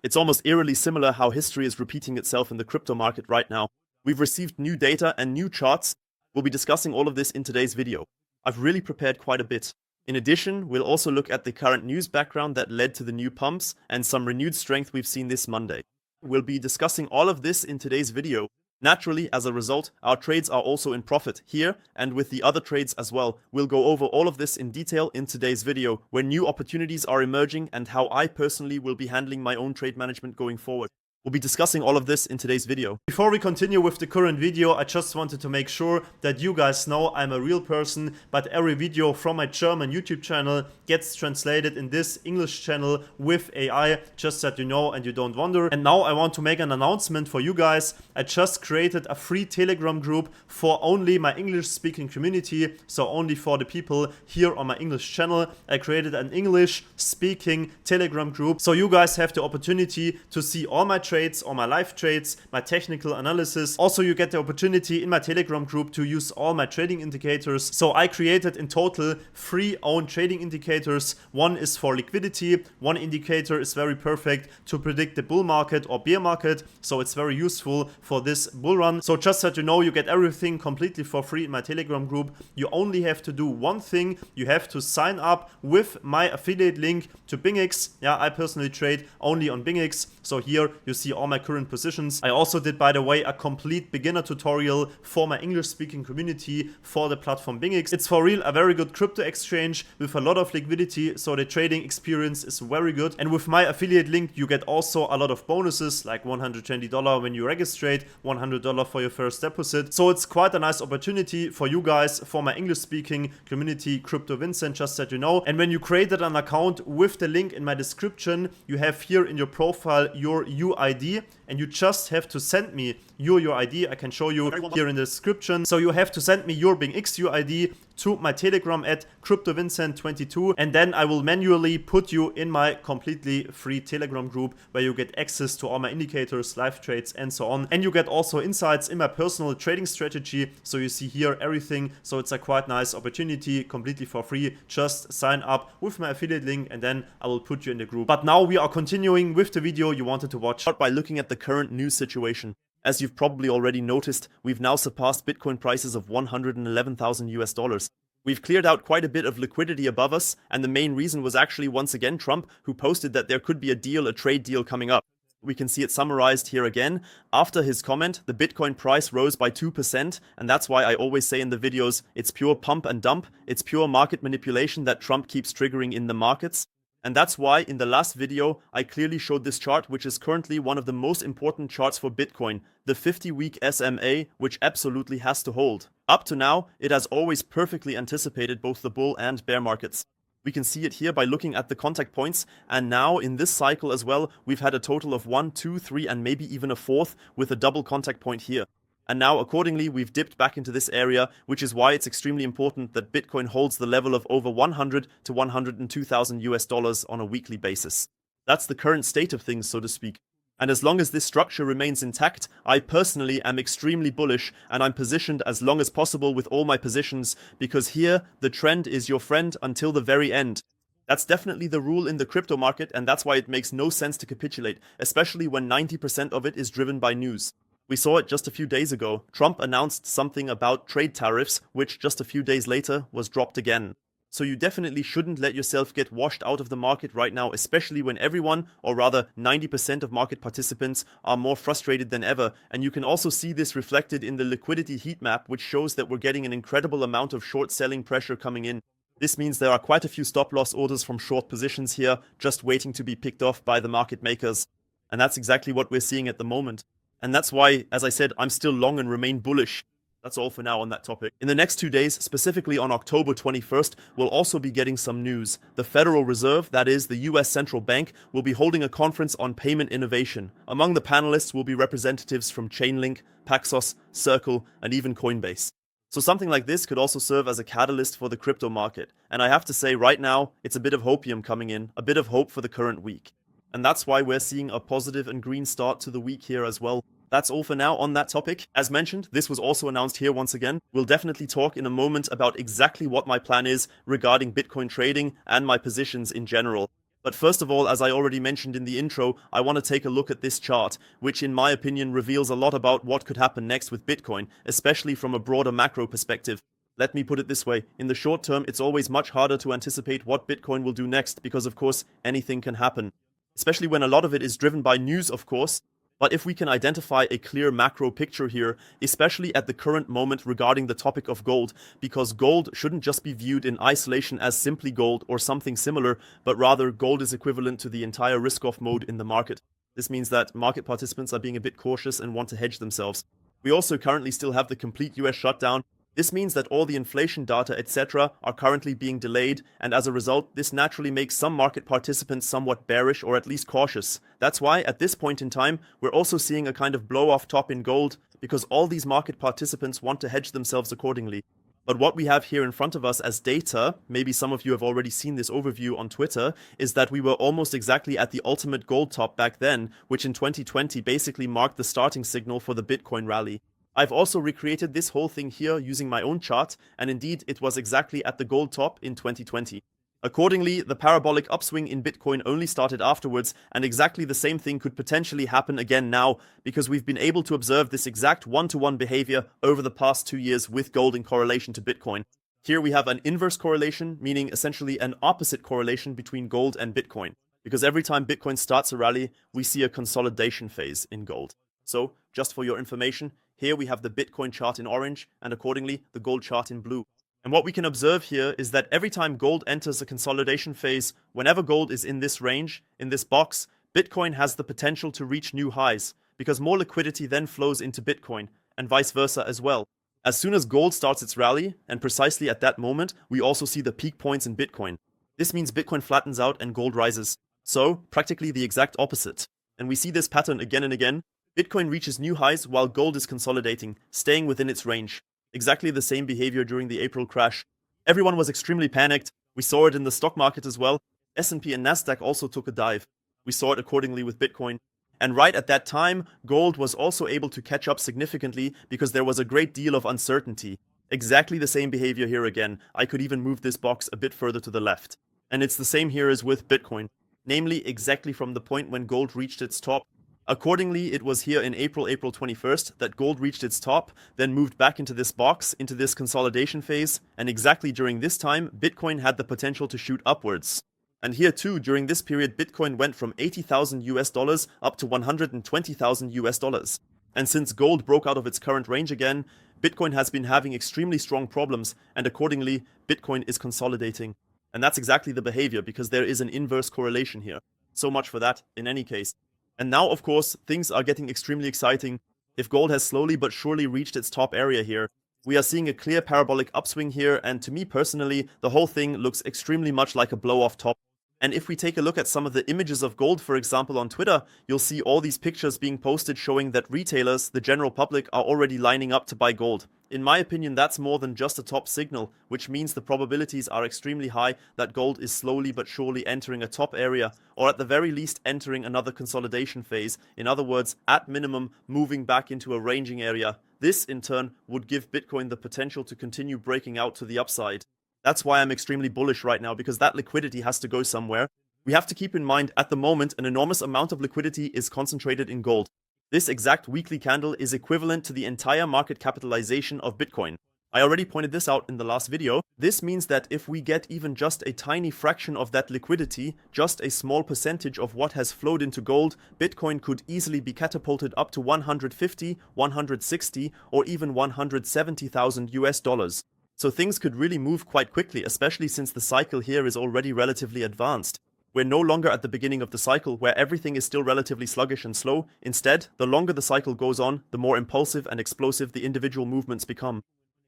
It's almost eerily similar how history is repeating itself in the crypto market right now. We've received new data and new charts. We'll be discussing all of this in today's video. I've really prepared quite a bit. In addition, we'll also look at the current news background that led to the new pumps and some renewed strength we've seen this Monday. We'll be discussing all of this in today's video. Naturally, as a result, our trades are also in profit here and with the other trades as well. We'll go over all of this in detail in today's video, where new opportunities are emerging and how I personally will be handling my own trade management going forward. We'll be discussing all of this in today's video. Before we continue with the current video, I just wanted to make sure that you guys know I'm a real person, but every video from my German YouTube channel gets translated in this English channel with AI, just that you know and you don't wonder. And now I want to make an announcement for you guys. I just created a free Telegram group for only my English speaking community, so only for the people here on my English channel. I created an English speaking Telegram group, so you guys have the opportunity to see all my trades, all my live trades, my technical analysis. Also, you get the opportunity in my Telegram group to use all my trading indicators. So I created in total 3 own trading indicators. One is for liquidity. One indicator is very perfect to predict the bull market or bear market. So it's very useful for this bull run. So just so you know, you get everything completely for free in my Telegram group. You only have to do one thing. You have to sign up with my affiliate link to BingX. Yeah, I personally trade only on BingX. So here you see all my current positions. I also did, by the way, a complete beginner tutorial for my English speaking community for the platform BingX. It's for real a very good crypto exchange with a lot of liquidity, so the trading experience is very good. And with my affiliate link you get also a lot of bonuses, like $120 when you register, $100 for your first deposit. So it's quite a nice opportunity for you guys, for my English speaking community, Crypto Vincent, just that you know. And when you created an account with the link in my description, you have here in your profile your UID, and you just have to send me your UID. I can show you here in the description. So you have to send me your BingX UID to my Telegram at CryptoVincent22, and then I will manually put you in my completely free Telegram group where you get access to all my indicators, live trades and so on. And you get also insights in my personal trading strategy. So you see here everything. So it's a quite nice opportunity, completely for free. Just sign up with my affiliate link and then I will put you in the group. But now we are continuing with the video you wanted to watch. Start by looking at the current news situation. As you've probably already noticed, we've now surpassed Bitcoin prices of $111,000. We've cleared out quite a bit of liquidity above us, and the main reason was actually once again Trump, who posted that there could be a trade deal coming up. We can see it summarized here again. After his comment, the Bitcoin price rose by 2%, and that's why I always say in the videos, it's pure pump and dump, it's pure market manipulation that Trump keeps triggering in the markets. And that's why in the last video, I clearly showed this chart, which is currently one of the most important charts for Bitcoin, the 50-week SMA, which absolutely has to hold. Up to now, it has always perfectly anticipated both the bull and bear markets. We can see it here by looking at the contact points, and now in this cycle as well, we've had a total of 1, 2, 3, and maybe even a fourth with a double contact point here. And now, accordingly, we've dipped back into this area, which is why it's extremely important that Bitcoin holds the level of over 100 to 102,000 US dollars on a weekly basis. That's the current state of things, so to speak. And as long as this structure remains intact, I personally am extremely bullish, and I'm positioned as long as possible with all my positions, because here, the trend is your friend until the very end. That's definitely the rule in the crypto market, and that's why it makes no sense to capitulate, especially when 90% of it is driven by news. We saw it just a few days ago. Trump announced something about trade tariffs, which just a few days later was dropped again. So you definitely shouldn't let yourself get washed out of the market right now, especially when everyone, or rather 90% of market participants, are more frustrated than ever. And you can also see this reflected in the liquidity heat map, which shows that we're getting an incredible amount of short selling pressure coming in. This means there are quite a few stop loss orders from short positions here, just waiting to be picked off by the market makers. And that's exactly what we're seeing at the moment. And that's why, as I said, I'm still long and remain bullish. That's all for now on that topic. In the next 2 days, specifically on October 21st, we'll also be getting some news. The Federal Reserve, that is the US Central Bank, will be holding a conference on payment innovation. Among the panelists will be representatives from Chainlink, Paxos, Circle, and even Coinbase. So something like this could also serve as a catalyst for the crypto market. And I have to say right now, it's a bit of hopium coming in, a bit of hope for the current week. And that's why we're seeing a positive and green start to the week here as well. That's all for now on that topic. As mentioned, this was also announced here once again. We'll definitely talk in a moment about exactly what my plan is regarding Bitcoin trading and my positions in general. But first of all, as I already mentioned in the intro, I want to take a look at this chart, which in my opinion reveals a lot about what could happen next with Bitcoin, especially from a broader macro perspective. Let me put it this way, in the short term, it's always much harder to anticipate what Bitcoin will do next, because of course, anything can happen. Especially when a lot of it is driven by news, of course. But if we can identify a clear macro picture here, especially at the current moment regarding the topic of gold, because gold shouldn't just be viewed in isolation as simply gold or something similar, but rather gold is equivalent to the entire risk-off mode in the market. This means that market participants are being a bit cautious and want to hedge themselves. We also currently still have the complete US shutdown. This means that all the inflation data, etc., are currently being delayed, and as a result, this naturally makes some market participants somewhat bearish or at least cautious. That's why, at this point in time, we're also seeing a kind of blow-off top in gold, because all these market participants want to hedge themselves accordingly. But what we have here in front of us as data, maybe some of you have already seen this overview on Twitter, is that we were almost exactly at the ultimate gold top back then, which in 2020 basically marked the starting signal for the Bitcoin rally. I've also recreated this whole thing here using my own chart, and indeed it was exactly at the gold top in 2020. Accordingly, the parabolic upswing in Bitcoin only started afterwards, and exactly the same thing could potentially happen again now, because we've been able to observe this exact one-to-one behavior over the past 2 years with gold in correlation to Bitcoin. Here we have an inverse correlation, meaning essentially an opposite correlation between gold and Bitcoin, because every time Bitcoin starts a rally, we see a consolidation phase in gold. So, just for your information, here we have the Bitcoin chart in orange, and accordingly, the gold chart in blue. And what we can observe here is that every time gold enters a consolidation phase, whenever gold is in this range, in this box, Bitcoin has the potential to reach new highs, because more liquidity then flows into Bitcoin, and vice versa as well. As soon as gold starts its rally, and precisely at that moment, we also see the peak points in Bitcoin. This means Bitcoin flattens out and gold rises. So, practically the exact opposite. And we see this pattern again and again. Bitcoin reaches new highs while gold is consolidating, staying within its range. Exactly the same behavior during the April crash. Everyone was extremely panicked. We saw it in the stock market as well. S&P and Nasdaq also took a dive. We saw it accordingly with Bitcoin. And right at that time, gold was also able to catch up significantly because there was a great deal of uncertainty. Exactly the same behavior here again. I could even move this box a bit further to the left. And it's the same here as with Bitcoin. Namely, exactly from the point when gold reached its top. Accordingly, it was here in April 21st, that gold reached its top, then moved back into this box, into this consolidation phase, and exactly during this time, Bitcoin had the potential to shoot upwards. And here too, during this period, Bitcoin went from 80,000 US dollars up to 120,000 US dollars. And since gold broke out of its current range again, Bitcoin has been having extremely strong problems, and accordingly, Bitcoin is consolidating. And that's exactly the behavior, because there is an inverse correlation here. So much for that, in any case. And now, of course, things are getting extremely exciting. If gold has slowly but surely reached its top area here, we are seeing a clear parabolic upswing here, and to me personally, the whole thing looks extremely much like a blow-off top. And if we take a look at some of the images of gold, for example, on Twitter, you'll see all these pictures being posted showing that retailers, the general public, are already lining up to buy gold. In my opinion, that's more than just a top signal, which means the probabilities are extremely high that gold is slowly but surely entering a top area, or at the very least entering another consolidation phase. In other words, at minimum, moving back into a ranging area. This, in turn, would give Bitcoin the potential to continue breaking out to the upside. That's why I'm extremely bullish right now, because that liquidity has to go somewhere. We have to keep in mind, at the moment, an enormous amount of liquidity is concentrated in gold. This exact weekly candle is equivalent to the entire market capitalization of Bitcoin. I already pointed this out in the last video. This means that if we get even just a tiny fraction of that liquidity, just a small percentage of what has flowed into gold, Bitcoin could easily be catapulted up to 150, 160, or even 170,000 US dollars. So things could really move quite quickly, especially since the cycle here is already relatively advanced. We're no longer at the beginning of the cycle, where everything is still relatively sluggish and slow. Instead, the longer the cycle goes on, the more impulsive and explosive the individual movements become.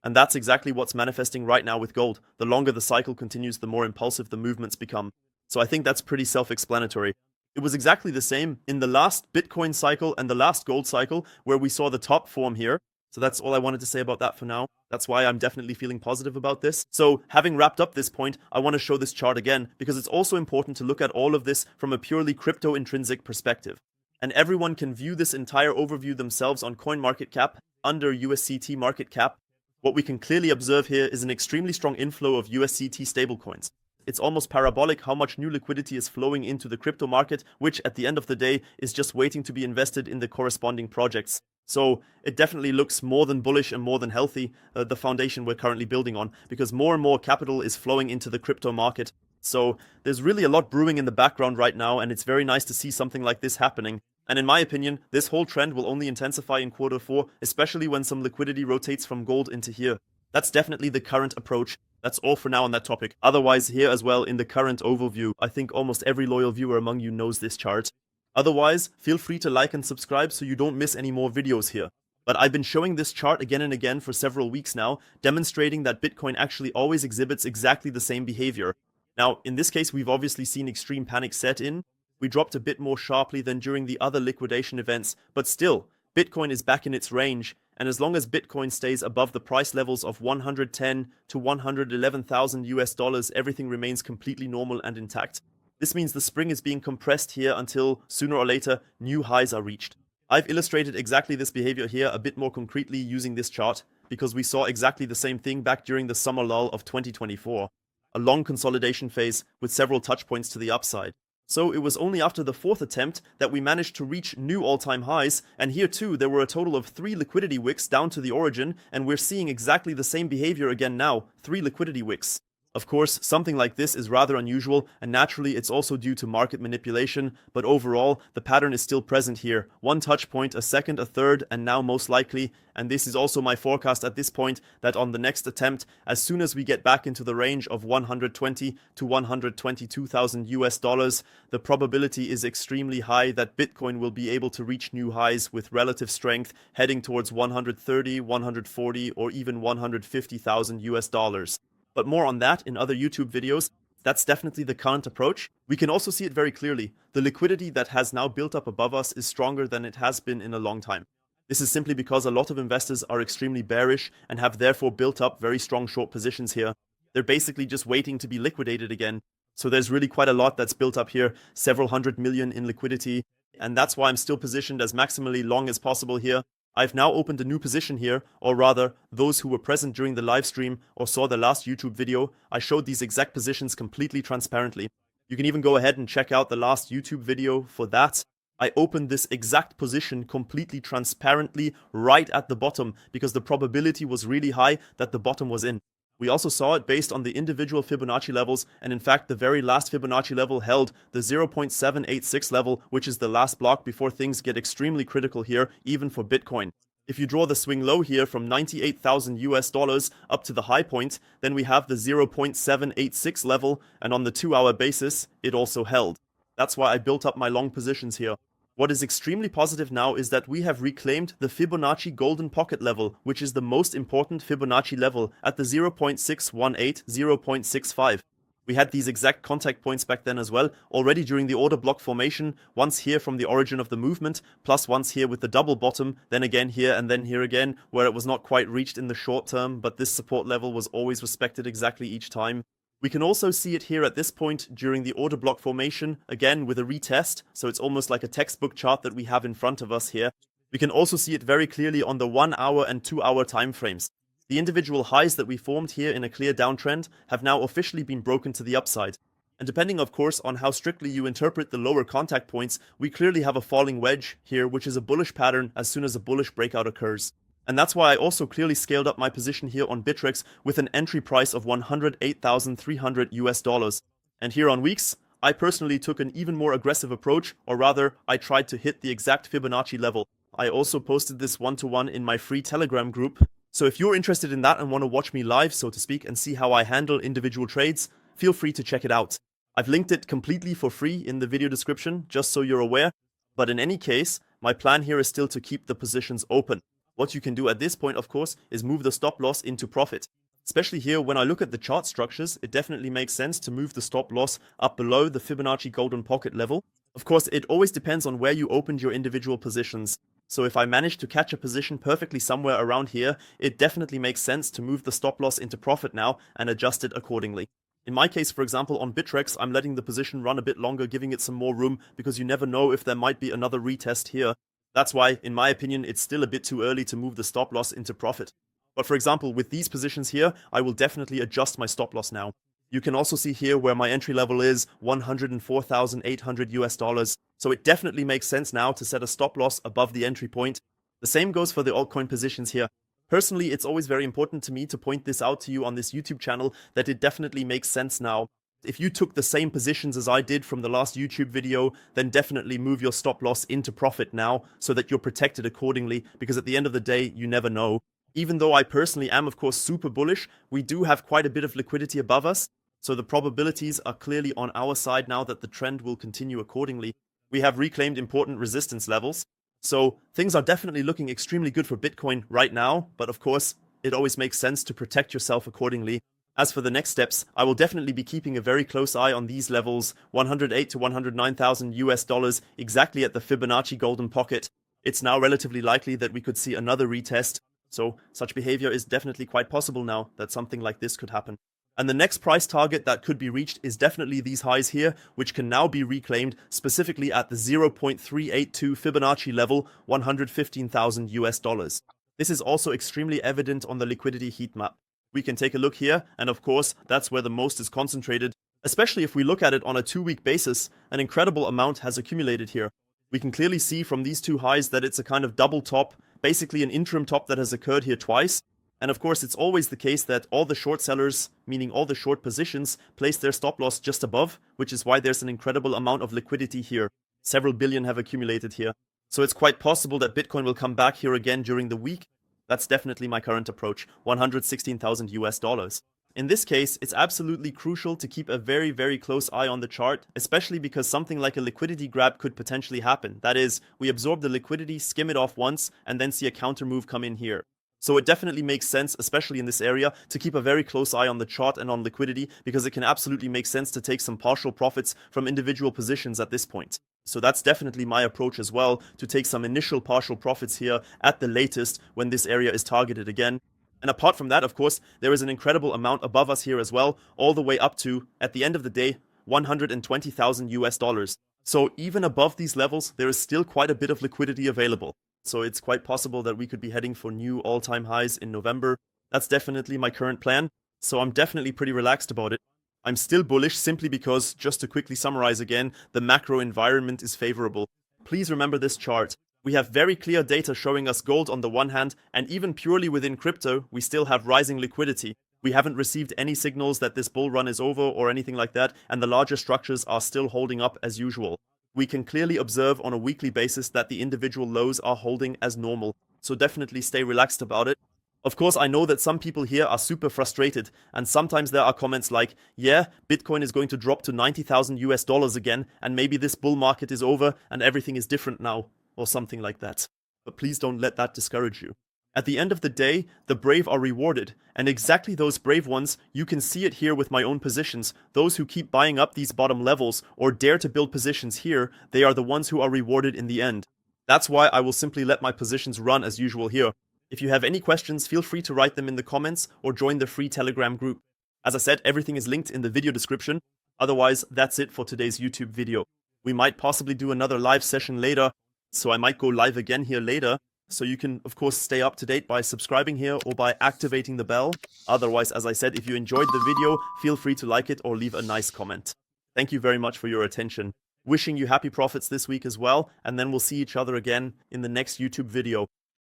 And that's exactly what's manifesting right now with gold. The longer the cycle continues, the more impulsive the movements become. So I think that's pretty self-explanatory. It was exactly the same in the last Bitcoin cycle and the last gold cycle, where we saw the top form here. So that's all I wanted to say about that for now. That's why I'm definitely feeling positive about this. So having wrapped up this point, I want to show this chart again, because it's also important to look at all of this from a purely crypto intrinsic perspective. And everyone can view this entire overview themselves on CoinMarketCap under USCT market cap. What we can clearly observe here is an extremely strong inflow of USCT stablecoins. It's almost parabolic how much new liquidity is flowing into the crypto market, which at the end of the day is just waiting to be invested in the corresponding projects. So it definitely looks more than bullish and more than healthy, the foundation we're currently building on, because more and more capital is flowing into the crypto market. So there's really a lot brewing in the background right now, and it's very nice to see something like this happening. And in my opinion, this whole trend will only intensify in Q4, especially when some liquidity rotates from gold into here. That's definitely the current approach. That's all for now on that topic. Otherwise, here as well in the current overview, I think almost every loyal viewer among you knows this chart. Otherwise, feel free to like and subscribe so you don't miss any more videos here. But I've been showing this chart again and again for several weeks now, demonstrating that Bitcoin actually always exhibits exactly the same behavior. Now, in this case, we've obviously seen extreme panic set in. We dropped a bit more sharply than during the other liquidation events, but still, Bitcoin is back in its range, and as long as Bitcoin stays above the price levels of 110 to 111,000 US dollars, everything remains completely normal and intact. This means the spring is being compressed here until, sooner or later, new highs are reached. I've illustrated exactly this behavior here a bit more concretely using this chart, because we saw exactly the same thing back during the summer lull of 2024. A long consolidation phase with several touch points to the upside. So it was only after the fourth attempt that we managed to reach new all-time highs, and here too there were a total of 3 liquidity wicks down to the origin, and we're seeing exactly the same behavior again now, 3 liquidity wicks. Of course, something like this is rather unusual, and naturally it's also due to market manipulation, but overall, the pattern is still present here. One touch point, a second, a third, and now most likely, and this is also my forecast at this point, that on the next attempt, as soon as we get back into the range of 120 to 122,000 US dollars, the probability is extremely high that Bitcoin will be able to reach new highs with relative strength, heading towards 130, 140, or even 150,000 US dollars. But more on that in other YouTube videos. That's definitely the current approach. We can also see it very clearly. The liquidity that has now built up above us is stronger than it has been in a long time. This is simply because a lot of investors are extremely bearish and have therefore built up very strong short positions here. They're basically just waiting to be liquidated again. So there's really quite a lot that's built up here, several hundred million in liquidity, and that's why I'm still positioned as maximally long as possible here. I've now opened a new position here, or rather, those who were present during the live stream or saw the last YouTube video, I showed these exact positions completely transparently. You can even go ahead and check out the last YouTube video for that. I opened this exact position completely transparently right at the bottom because the probability was really high that the bottom was in. We also saw it based on the individual Fibonacci levels, and in fact the very last Fibonacci level held the 0.786 level, which is the last block before things get extremely critical here, even for Bitcoin. If you draw the swing low here from 98,000 US dollars up to the high point, then we have the 0.786 level, and on the 2-hour basis, it also held. That's why I built up my long positions here. What is extremely positive now is that we have reclaimed the Fibonacci golden pocket level, which is the most important Fibonacci level at the 0.618, 0.65. We had these exact contact points back then as well, already during the order block formation, once here from the origin of the movement, plus once here with the double bottom, then again here and then here again, where it was not quite reached in the short term, but this support level was always respected exactly each time. We can also see it here at this point during the order block formation, again with a retest, so it's almost like a textbook chart that we have in front of us here. We can also see it very clearly on the 1-hour and 2-hour time frames. The individual highs that we formed here in a clear downtrend have now officially been broken to the upside. And depending of course on how strictly you interpret the lower contact points, we clearly have a falling wedge here, which is a bullish pattern as soon as a bullish breakout occurs. And that's why I also clearly scaled up my position here on BingX with an entry price of 108,300 US dollars. And here on weeks, I personally took an even more aggressive approach, or rather, I tried to hit the exact Fibonacci level. I also posted this one-to-one in my free Telegram group. So if you're interested in that and want to watch me live, so to speak, and see how I handle individual trades, feel free to check it out. I've linked it completely for free in the video description, just so you're aware. But in any case, my plan here is still to keep the positions open. What you can do at this point, of course, is move the stop loss into profit. Especially here, when I look at the chart structures, it definitely makes sense to move the stop loss up below the Fibonacci golden pocket level. Of course, it always depends on where you opened your individual positions. So if I manage to catch a position perfectly somewhere around here, it definitely makes sense to move the stop loss into profit now and adjust it accordingly. In my case, for example, on BingX, I'm letting the position run a bit longer, giving it some more room, because you never know if there might be another retest here. That's why, in my opinion, it's still a bit too early to move the stop loss into profit. But for example, with these positions here, I will definitely adjust my stop loss now. You can also see here where my entry level is $104,800. So it definitely makes sense now to set a stop loss above the entry point. The same goes for the altcoin positions here. Personally, it's always very important to me to point this out to you on this YouTube channel that it definitely makes sense now. If you took the same positions as I did from the last YouTube video, then definitely move your stop loss into profit now so that you're protected accordingly, because at the end of the day, you never know. Even though I personally am, of course, super bullish, we do have quite a bit of liquidity above us, so the probabilities are clearly on our side now that the trend will continue accordingly. We have reclaimed important resistance levels, so things are definitely looking extremely good for Bitcoin right now, but of course, it always makes sense to protect yourself accordingly. As for the next steps, I will definitely be keeping a very close eye on these levels, 108 to 109,000 US dollars, exactly at the Fibonacci golden pocket. It's now relatively likely that we could see another retest, so such behavior is definitely quite possible now that something like this could happen. And the next price target that could be reached is definitely these highs here, which can now be reclaimed specifically at the 0.382 Fibonacci level, 115,000 US dollars. This is also extremely evident on the liquidity heat map. We can take a look here, and of course, that's where the most is concentrated. Especially if we look at it on a 2-week basis, an incredible amount has accumulated here. We can clearly see from these two highs that it's a kind of double top, basically an interim top that has occurred here twice. And of course, it's always the case that all the short sellers, meaning all the short positions, place their stop loss just above, which is why there's an incredible amount of liquidity here. Several billion have accumulated here. So it's quite possible that Bitcoin will come back here again during the week. That's definitely my current approach, 116,000 US dollars. In this case, it's absolutely crucial to keep a very, very close eye on the chart, especially because something like a liquidity grab could potentially happen. That is, we absorb the liquidity, skim it off once, and then see a counter move come in here. So it definitely makes sense, especially in this area, to keep a very close eye on the chart and on liquidity, because it can absolutely make sense to take some partial profits from individual positions at this point. So that's definitely my approach as well, to take some initial partial profits here at the latest when this area is targeted again. And apart from that, of course, there is an incredible amount above us here as well, all the way up to, at the end of the day, 120,000 US dollars. So even above these levels, there is still quite a bit of liquidity available. So it's quite possible that we could be heading for new all-time highs in November. That's definitely my current plan, so I'm definitely pretty relaxed about it. I'm still bullish simply because, just to quickly summarize again, the macro environment is favorable. Please remember this chart. We have very clear data showing us gold on the one hand, and even purely within crypto, we still have rising liquidity. We haven't received any signals that this bull run is over or anything like that, and the larger structures are still holding up as usual. We can clearly observe on a weekly basis that the individual lows are holding as normal, so definitely stay relaxed about it. Of course, I know that some people here are super frustrated, and sometimes there are comments like, yeah, Bitcoin is going to drop to 90,000 US dollars again, and maybe this bull market is over and everything is different now, or something like that. But please don't let that discourage you. At the end of the day, the brave are rewarded, and exactly those brave ones, you can see it here with my own positions. Those who keep buying up these bottom levels or dare to build positions here, they are the ones who are rewarded in the end. That's why I will simply let my positions run as usual here. If you have any questions, feel free to write them in the comments or join the free Telegram group. As I said, everything is linked in the video description. Otherwise, that's it for today's YouTube video. We might possibly do another live session later, so I might go live again here later. So you can, of course, stay up to date by subscribing here or by activating the bell. Otherwise, as I said, if you enjoyed the video, feel free to like it or leave a nice comment. Thank you very much for your attention. Wishing you happy profits this week as well, and then we'll see each other again in the next YouTube video.